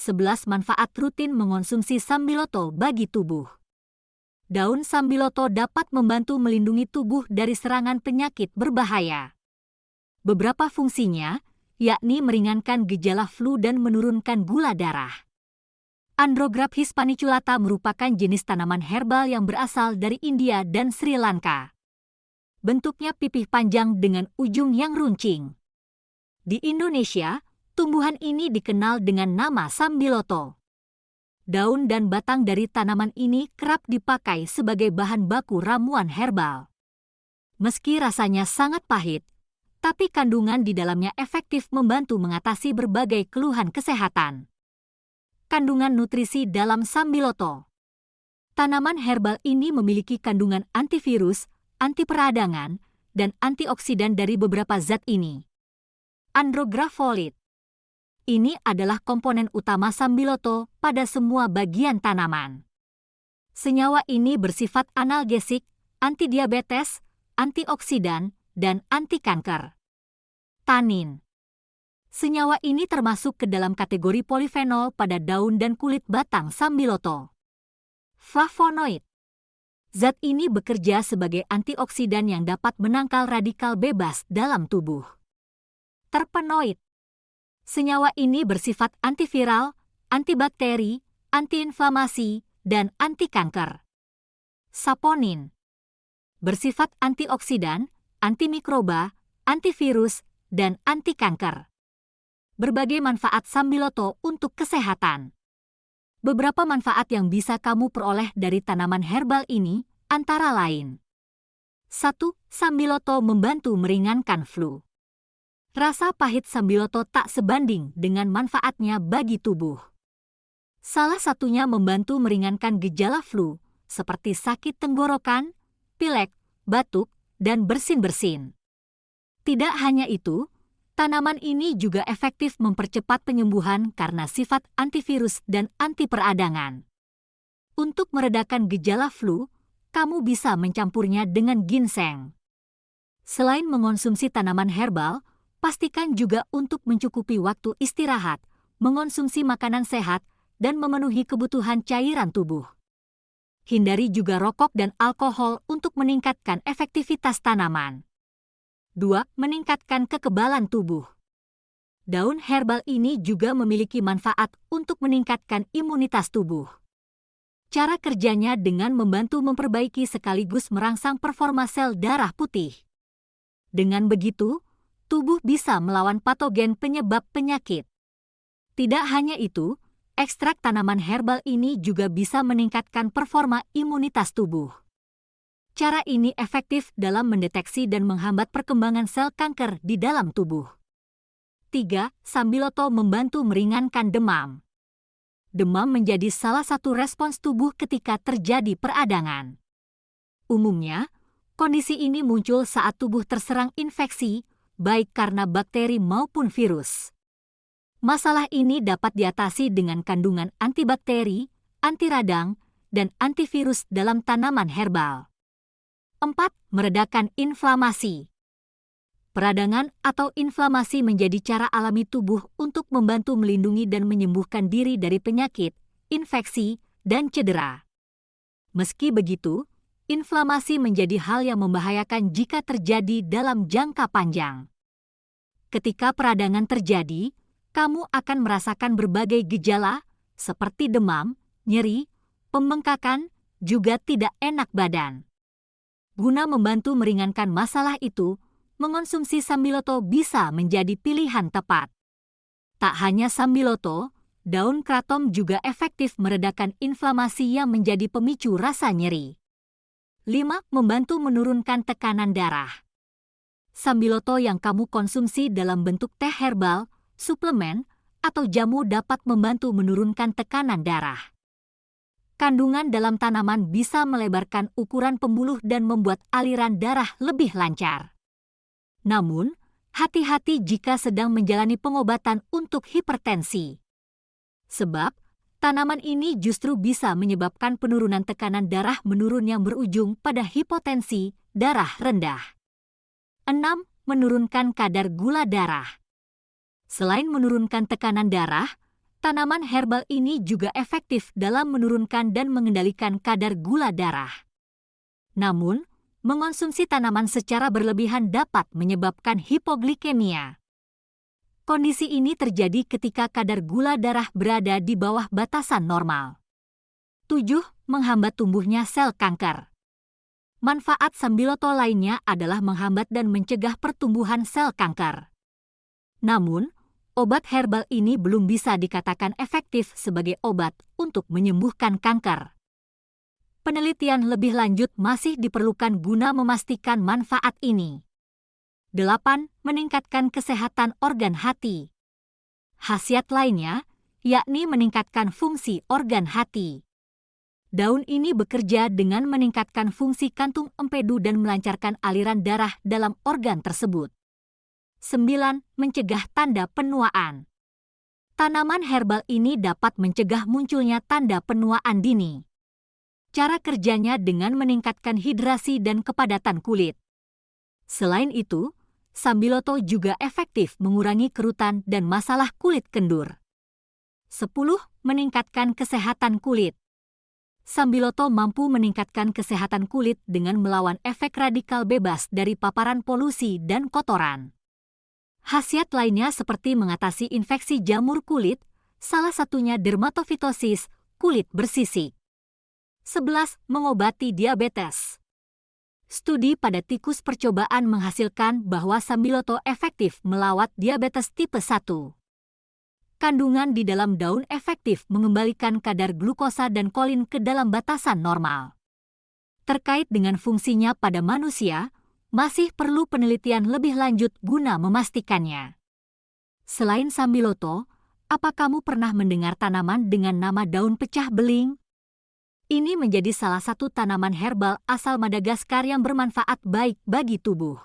11 manfaat rutin mengonsumsi sambiloto bagi tubuh. Daun sambiloto dapat membantu melindungi tubuh dari serangan penyakit berbahaya. Beberapa fungsinya, yakni meringankan gejala flu dan menurunkan gula darah. Andrographis hispaniculata merupakan jenis tanaman herbal yang berasal dari India dan Sri Lanka. Bentuknya pipih panjang dengan ujung yang runcing. Di Indonesia, tumbuhan ini dikenal dengan nama sambiloto. Daun dan batang dari tanaman ini kerap dipakai sebagai bahan baku ramuan herbal. Meski rasanya sangat pahit, tapi kandungan di dalamnya efektif membantu mengatasi berbagai keluhan kesehatan. Kandungan nutrisi dalam sambiloto. Tanaman herbal ini memiliki kandungan antivirus, anti peradangan, dan antioksidan dari beberapa zat ini. Andrographolit. Ini adalah komponen utama sambiloto pada semua bagian tanaman. Senyawa ini bersifat analgesik, antidiabetes, antioksidan, dan anti kanker. Tanin. Senyawa ini termasuk ke dalam kategori polifenol pada daun dan kulit batang sambiloto. Flavonoid. Zat ini bekerja sebagai antioksidan yang dapat menangkal radikal bebas dalam tubuh. Terpenoid. Senyawa ini bersifat antiviral, antibakteri, antiinflamasi, dan anti kanker. Saponin. Bersifat antioksidan, antimikroba, antivirus, dan anti kanker. Berbagai manfaat sambiloto untuk kesehatan. Beberapa manfaat yang bisa kamu peroleh dari tanaman herbal ini antara lain. 1. Sambiloto membantu meringankan flu. Rasa pahit sambiloto tak sebanding dengan manfaatnya bagi tubuh. Salah satunya membantu meringankan gejala flu, seperti sakit tenggorokan, pilek, batuk, dan bersin-bersin. Tidak hanya itu, tanaman ini juga efektif mempercepat penyembuhan karena sifat antivirus dan anti peradangan. Untuk meredakan gejala flu, kamu bisa mencampurnya dengan ginseng. Selain mengonsumsi tanaman herbal, pastikan juga untuk mencukupi waktu istirahat, mengonsumsi makanan sehat, dan memenuhi kebutuhan cairan tubuh. Hindari juga rokok dan alkohol untuk meningkatkan efektivitas tanaman. 2. Meningkatkan kekebalan tubuh. Daun herbal ini juga memiliki manfaat untuk meningkatkan imunitas tubuh. Cara kerjanya dengan membantu memperbaiki sekaligus merangsang performa sel darah putih. Dengan begitu, tubuh bisa melawan patogen penyebab penyakit. Tidak hanya itu, ekstrak tanaman herbal ini juga bisa meningkatkan performa imunitas tubuh. Cara ini efektif dalam mendeteksi dan menghambat perkembangan sel kanker di dalam tubuh. 3. Sambiloto membantu meringankan demam. Demam menjadi salah satu respons tubuh ketika terjadi peradangan. Umumnya, kondisi ini muncul saat tubuh terserang infeksi, baik karena bakteri maupun virus. Masalah ini dapat diatasi dengan kandungan antibakteri, anti radang, dan antivirus dalam tanaman herbal. 4. Meredakan inflamasi. Peradangan atau inflamasi menjadi cara alami tubuh untuk membantu melindungi dan menyembuhkan diri dari penyakit, infeksi, dan cedera. Meski begitu, inflamasi menjadi hal yang membahayakan jika terjadi dalam jangka panjang. Ketika peradangan terjadi, kamu akan merasakan berbagai gejala seperti demam, nyeri, pembengkakan, juga tidak enak badan. Guna membantu meringankan masalah itu, mengonsumsi sambiloto bisa menjadi pilihan tepat. Tak hanya sambiloto, daun kratom juga efektif meredakan inflamasi yang menjadi pemicu rasa nyeri. 5. Membantu menurunkan tekanan darah. Sambiloto yang kamu konsumsi dalam bentuk teh herbal, suplemen, atau jamu dapat membantu menurunkan tekanan darah. Kandungan dalam tanaman bisa melebarkan ukuran pembuluh dan membuat aliran darah lebih lancar. Namun, hati-hati jika sedang menjalani pengobatan untuk hipertensi. Sebab, tanaman ini justru bisa menyebabkan penurunan tekanan darah menurun yang berujung pada hipotensi, darah rendah. 6. Menurunkan kadar gula darah. Selain menurunkan tekanan darah, Tanaman herbal ini juga efektif dalam menurunkan dan mengendalikan kadar gula darah. Namun, mengonsumsi tanaman secara berlebihan dapat menyebabkan hipoglikemia. Kondisi ini terjadi ketika kadar gula darah berada di bawah batasan normal. 7. Menghambat tumbuhnya sel kanker. Manfaat sambiloto lainnya adalah menghambat dan mencegah pertumbuhan sel kanker. Namun, obat herbal ini belum bisa dikatakan efektif sebagai obat untuk menyembuhkan kanker. Penelitian lebih lanjut masih diperlukan guna memastikan manfaat ini. 8. Meningkatkan kesehatan organ hati. Khasiat lainnya, yakni meningkatkan fungsi organ hati. Daun ini bekerja dengan meningkatkan fungsi kantung empedu dan melancarkan aliran darah dalam organ tersebut. 9. Mencegah tanda penuaan. Tanaman herbal ini dapat mencegah munculnya tanda penuaan dini. Cara kerjanya dengan meningkatkan hidrasi dan kepadatan kulit. Selain itu, sambiloto juga efektif mengurangi kerutan dan masalah kulit kendur. 10. Meningkatkan kesehatan kulit. Sambiloto mampu meningkatkan kesehatan kulit dengan melawan efek radikal bebas dari paparan polusi dan kotoran. Khasiat lainnya seperti mengatasi infeksi jamur kulit, salah satunya dermatofitosis, kulit bersisik. 11. Mengobati diabetes. Studi pada tikus percobaan menghasilkan bahwa sambiloto efektif melawat diabetes tipe 1. Kandungan di dalam daun efektif mengembalikan kadar glukosa dan kolin ke dalam batasan normal. Terkait dengan fungsinya pada manusia, masih perlu penelitian lebih lanjut guna memastikannya. Selain sambiloto, apa kamu pernah mendengar tanaman dengan nama daun pecah beling? Ini menjadi salah satu tanaman herbal asal Madagaskar yang bermanfaat baik bagi tubuh.